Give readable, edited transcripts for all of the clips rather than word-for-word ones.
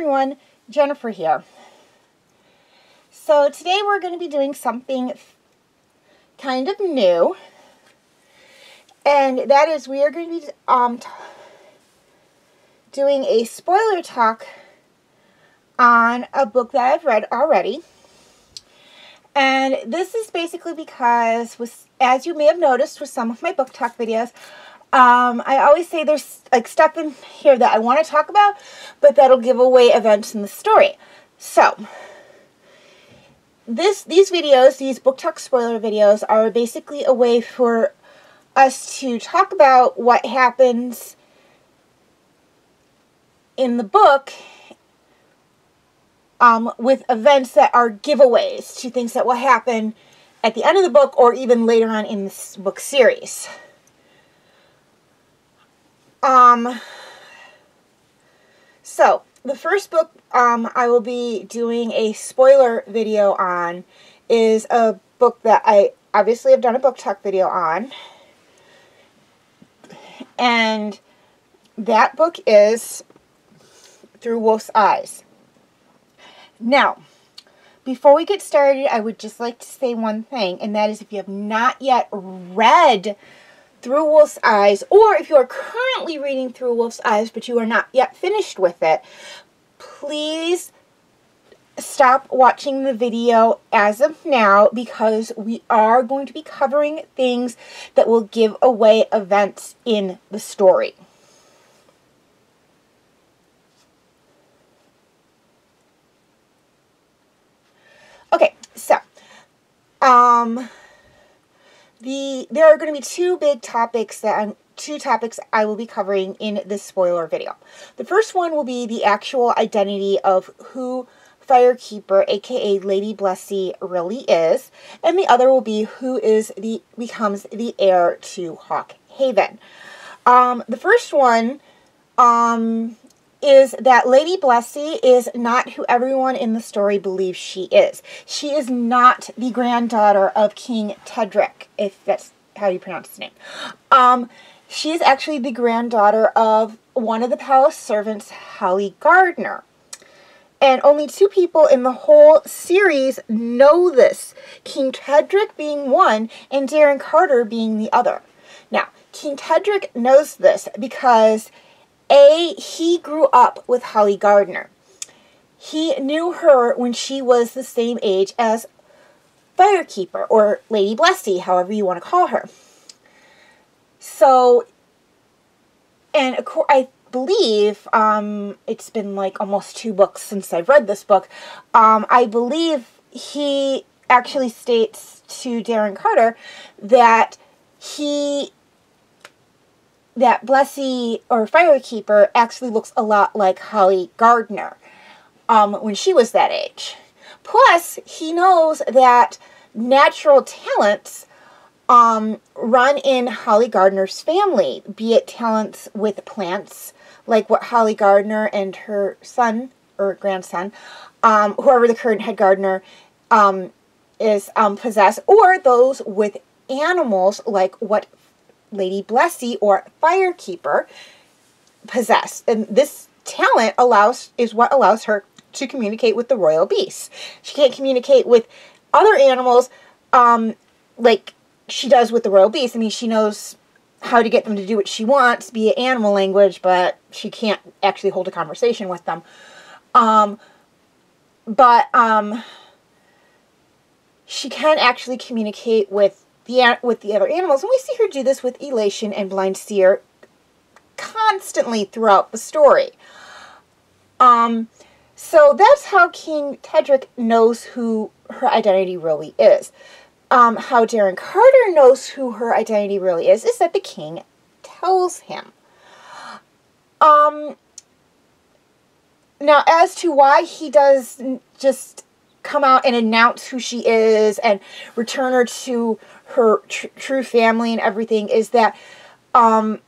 everyone, Jennifer here. So today we're going to be doing something kind of new, and that is we are going to be doing a spoiler talk on a book that I've read already. And this is basically because, as you may have noticed with some of my book talk videos, I always say there's like stuff in here that I want to talk about, but that'll give away events in the story. So, these videos, these book talk spoiler videos, are basically a way for us to talk about what happens in the book with events that are giveaways to things that will happen at the end of the book or even later on in this book series. So, the first book I will be doing a spoiler video on is a book that I obviously have done a book talk video on. And that book is Through Wolf's Eyes. Now, before we get started, I would just like to say one thing, and that is if you have not yet read Through Wolf's Eyes, or if you are currently reading Through Wolf's Eyes but you are not yet finished with it, please stop watching the video as of now, because we are going to be covering things that will give away events in the story. Okay, so there are going to be two topics I will be covering in this spoiler video. The first one will be the actual identity of who Firekeeper, aka Lady Blessy, really is, and the other will be who becomes the heir to Hawkhaven. The first one is that Lady Blessy is not who everyone in the story believes she is. She is not the granddaughter of King Tedric, if that's how you pronounce his name. She is actually the granddaughter of one of the palace servants, Holly Gardner. And only two people in the whole series know this, King Tedric being one and Darren Carter being the other. Now, King Tedric knows this because he grew up with Holly Gardner. He knew her when she was the same age as Firekeeper, or Lady Blessy, however you want to call her. So, and I believe, it's been like almost 2 books since I've read this book, I believe he actually states to Darren Carter that Blessy, or Firekeeper, actually looks a lot like Holly Gardner when she was that age. Plus, he knows that natural talents run in Holly Gardner's family, be it talents with plants, like what Holly Gardner and her son, or grandson, whoever the current head gardener is, possess, or those with animals, like what Lady Blessy or Firekeeper possess. And this talent is what allows her to communicate with the royal beasts. She can't communicate with other animals like she does with the royal beasts. I mean, she knows how to get them to do what she wants, be it animal language, but she can't actually hold a conversation with them. She can actually communicate with the other animals, and we see her do this with Elation and Blind Seer constantly throughout the story. So that's how King Tedric knows who her identity really is. How Darren Carter knows who her identity really is that the king tells him. Now, as to why he doesn't just come out and announce who she is and return her to her true family and everything, is that I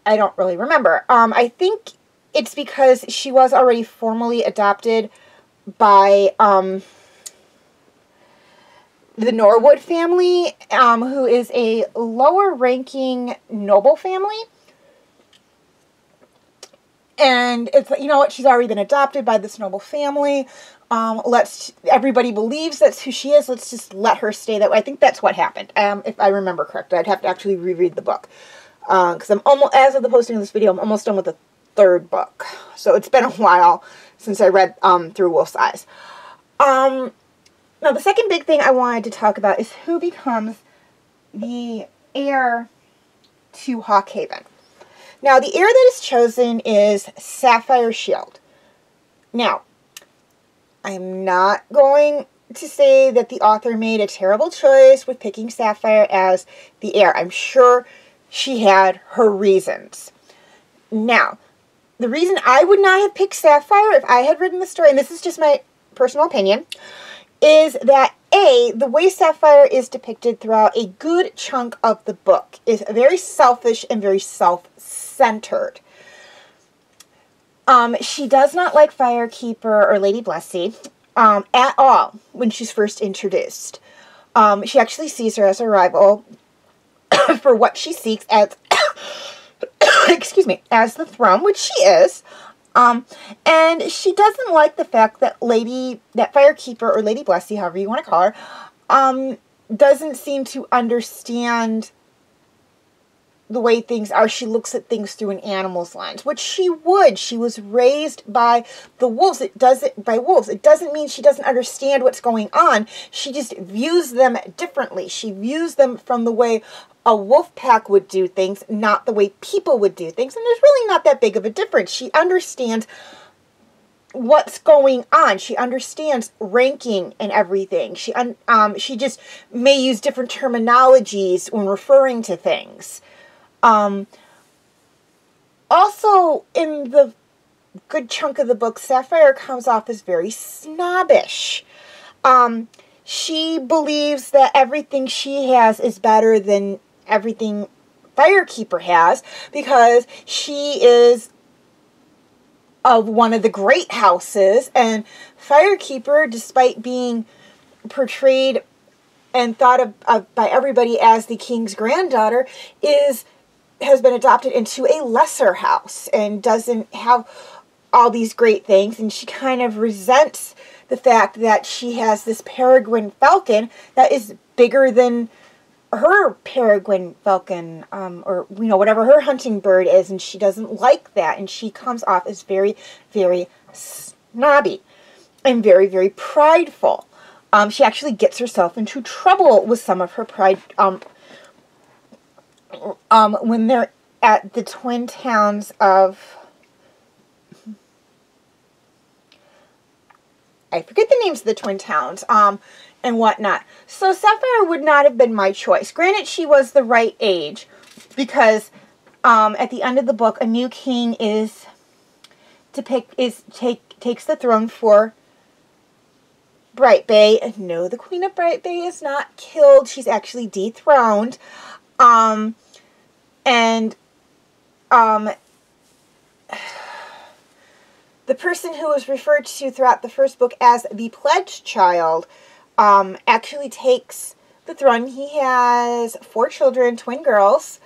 don't really remember. I think it's because she was already formally adopted by the Norwood family, who is a lower ranking noble family. And it's, you know what, she's already been adopted by this noble family. Everybody believes that's who she is. Let's just let her stay that way. I think that's what happened. If I remember correctly, I'd have to actually reread the book. Because I'm almost, as of the posting of this video, I'm almost done with the third book. So it's been a while since I read Through Wolf's Eyes. Now the second big thing I wanted to talk about is who becomes the heir to Hawkhaven. Now, the heir that is chosen is Sapphire Shield. Now, I'm not going to say that the author made a terrible choice with picking Sapphire as the heir. I'm sure she had her reasons. Now, the reason I would not have picked Sapphire if I had written the story, and this is just my personal opinion, is that A, the way Sapphire is depicted throughout a good chunk of the book is very selfish and very self-centered. She does not like Firekeeper or Lady Blessy at all when she's first introduced. She actually sees her as a rival for what she seeks as, excuse me, as the throne, which she is. And she doesn't like the fact that Firekeeper or Lady Blessy, however you want to call her, doesn't seem to understand the way things are. She looks at things through an animal's lens, which she would. She was raised by the wolves. It doesn't mean she doesn't understand what's going on. She just views them differently. She views them from the way a wolf pack would do things, not the way people would do things. And there's really not that big of a difference. She understands what's going on. She understands ranking and everything. She just may use different terminologies when referring to things. Also, in the good chunk of the book, Sapphire comes off as very snobbish. She believes that everything she has is better than everything Firekeeper has because she is of one of the great houses, and Firekeeper, despite being portrayed and thought of by everybody as the king's granddaughter, has been adopted into a lesser house and doesn't have all these great things, and she kind of resents the fact that she has this peregrine falcon that is bigger than her peregrine falcon, or, you know, whatever her hunting bird is, and she doesn't like that, and she comes off as very, very snobby and very, very prideful. She actually gets herself into trouble with some of her pride, when they're at the twin towns of, I forget the names of the twin towns, and whatnot. So Sapphire would not have been my choice. Granted, she was the right age, because at the end of the book, a new king takes the throne for Bright Bay. No, the Queen of Bright Bay is not killed. She's actually dethroned. The person who was referred to throughout the first book as the Pledged Child actually takes the throne. He has 4 children, twin girls,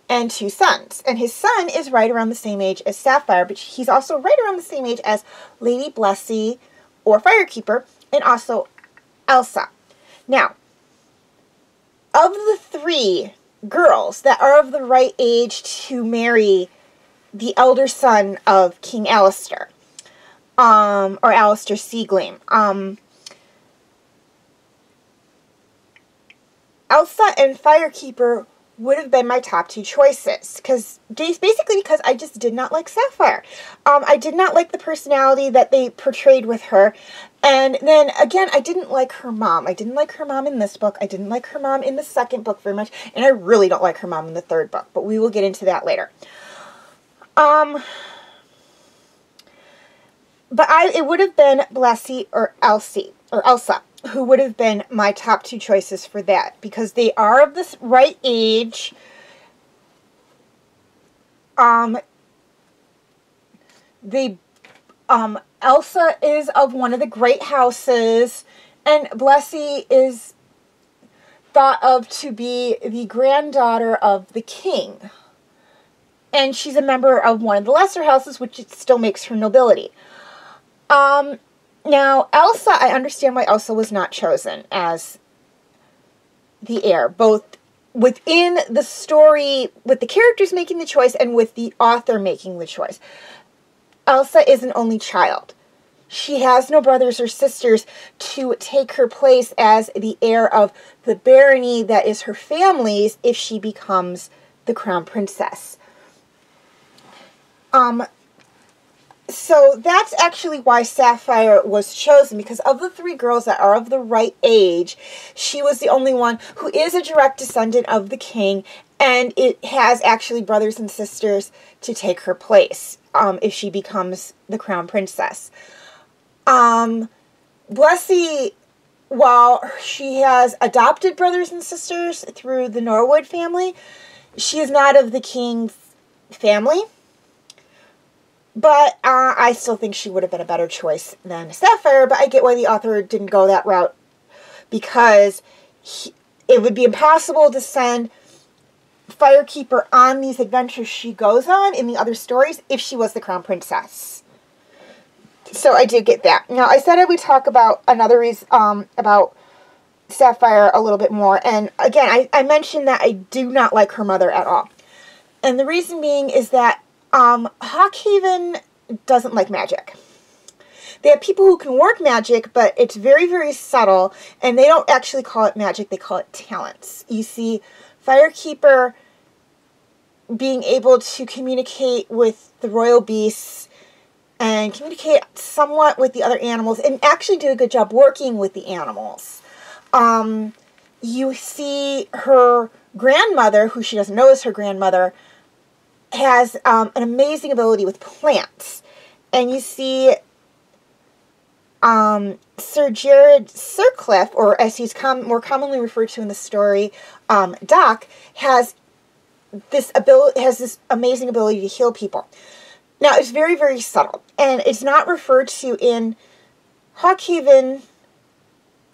and 2 sons. And his son is right around the same age as Sapphire, but he's also right around the same age as Lady Blessy or Firekeeper, and also Elsa. Now, of the 3 girls that are of the right age to marry the elder son of King Alistair, or Alistair Seagleam, Elsa and Firekeeper would have been my top 2 choices, basically because I just did not like Sapphire. I did not like the personality that they portrayed with her, and then again, I didn't like her mom. I didn't like her mom in this book. I didn't like her mom in the second book very much, and I really don't like her mom in the third book, but we will get into that later. But it would have been Blessy or Elsa, who would have been my top 2 choices for that, because they are of the right age. Elsa is of one of the great houses, and Blessy is thought of to be the granddaughter of the king. And she's a member of one of the lesser houses, which it still makes her nobility. Now, Elsa, I understand why Elsa was not chosen as the heir, both within the story, with the characters making the choice, and with the author making the choice. Elsa is an only child. She has no brothers or sisters to take her place as the heir of the barony that is her family's if she becomes the crown princess. So that's actually why Sapphire was chosen, because of the 3 girls that are of the right age, she was the only one who is a direct descendant of the king, and it has actually brothers and sisters to take her place if she becomes the crown princess. Blessy, while she has adopted brothers and sisters through the Norwood family, she is not of the king's family. But I still think she would have been a better choice than Sapphire, but I get why the author didn't go that route, because it would be impossible to send Firekeeper on these adventures she goes on in the other stories if she was the crown princess. So I did get that. Now, I said I would talk about another reason, about Sapphire a little bit more, and again, I mentioned that I do not like her mother at all. And the reason being is that Hawkhaven doesn't like magic. They have people who can work magic, but it's very, very subtle, and they don't actually call it magic, they call it talents. You see, Firekeeper being able to communicate with the royal beasts and communicate somewhat with the other animals, and actually do a good job working with the animals. You see her grandmother, who she doesn't know is her grandmother, has an amazing ability with plants. And you see Sir Jared Sircliffe, or as he's more commonly referred to in the story, Doc, has this amazing ability to heal people. Now, it's very, very subtle, and it's not referred to in Hawkhaven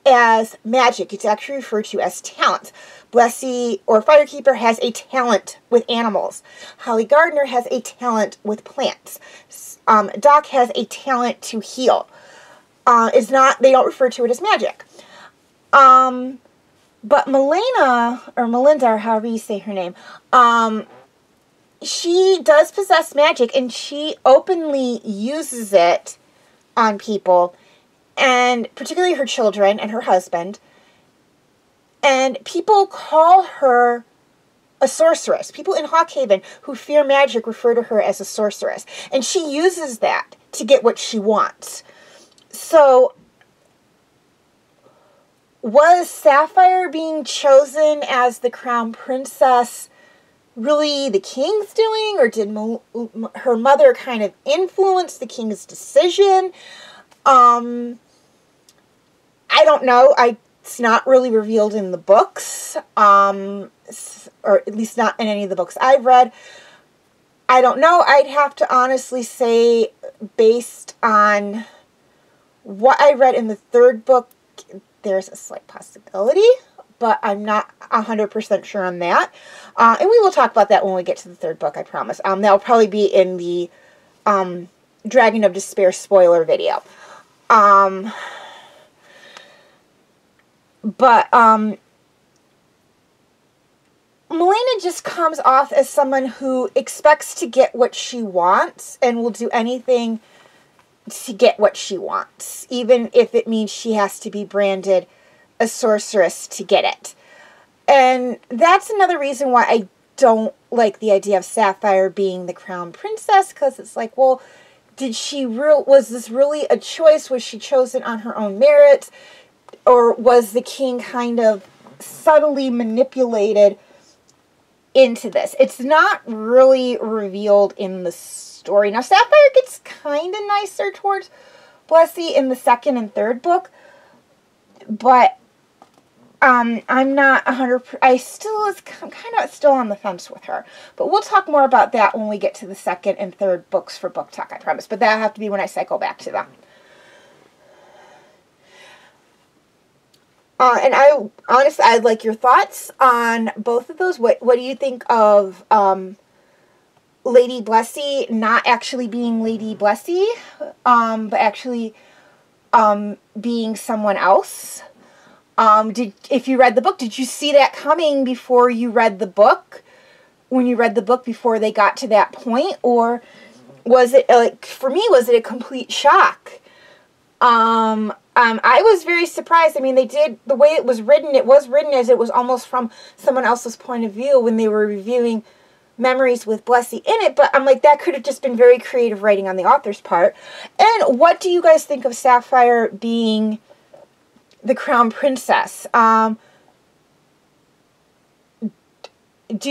as magic. It's actually referred to as talent. Blessy, or Firekeeper, has a talent with animals. Holly Gardner has a talent with plants. Doc has a talent to heal. They don't refer to it as magic. But Melena, or Melinda, or however you say her name, she does possess magic, and she openly uses it on people, and particularly her children and her husband. And people call her a sorceress. People in Hawkhaven who fear magic refer to her as a sorceress. And she uses that to get what she wants. So, was Sapphire being chosen as the crown princess really the king's doing? Or did her mother kind of influence the king's decision? I don't know. It's not really revealed in the books, or at least not in any of the books I've read. I don't know. I'd have to honestly say, based on what I read in the 3rd book, there's a slight possibility, but I'm not 100% sure on that. And we will talk about that when we get to the 3rd book, I promise. That'll probably be in the Dragon of Despair spoiler video. But Melena just comes off as someone who expects to get what she wants and will do anything to get what she wants, even if it means she has to be branded a sorceress to get it. And that's another reason why I don't like the idea of Sapphire being the crown princess, because it's like, well, was this really a choice? Was she chosen on her own merits? Or was the king kind of subtly manipulated into this? It's not really revealed in the story. Now, Sapphire gets kind of nicer towards Blessy in the 2nd and 3rd book, but I'm not 100%. I'm kind of still on the fence with her. But we'll talk more about that when we get to the 2nd and 3rd books for Book Talk, I promise. But that'll have to be when I cycle back to them. And I'd like your thoughts on both of those. What do you think of Lady Blessy not actually being Lady Blessy, but actually being someone else. If you read the book, did you see that coming before you read the book? When you read the book, before they got to that point? Or was it, like, for me, was it a complete shock? I was very surprised. I mean, the way it was written as it was almost from someone else's point of view when they were reviewing Memories with Blessy in it, but I'm like, that could have just been very creative writing on the author's part. And what do you guys think of Sapphire being the Crown Princess? Do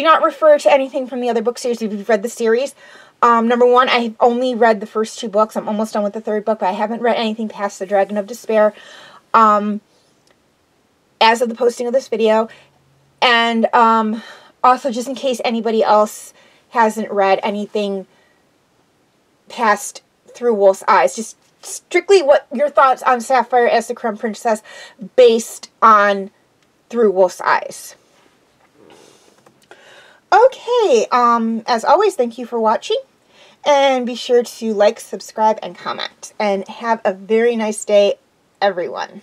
not refer to anything from the other book series if you've read the series. Number one, I've only read the first 2 books. I'm almost done with the 3rd book, but I haven't read anything past The Dragon of Despair as of the posting of this video. And also, just in case anybody else hasn't read anything past Through Wolf's Eyes, just strictly what your thoughts on Sapphire as the Crown Princess based on Through Wolf's Eyes. Okay, as always, thank you for watching, and be sure to like, subscribe, and comment, and have a very nice day, everyone.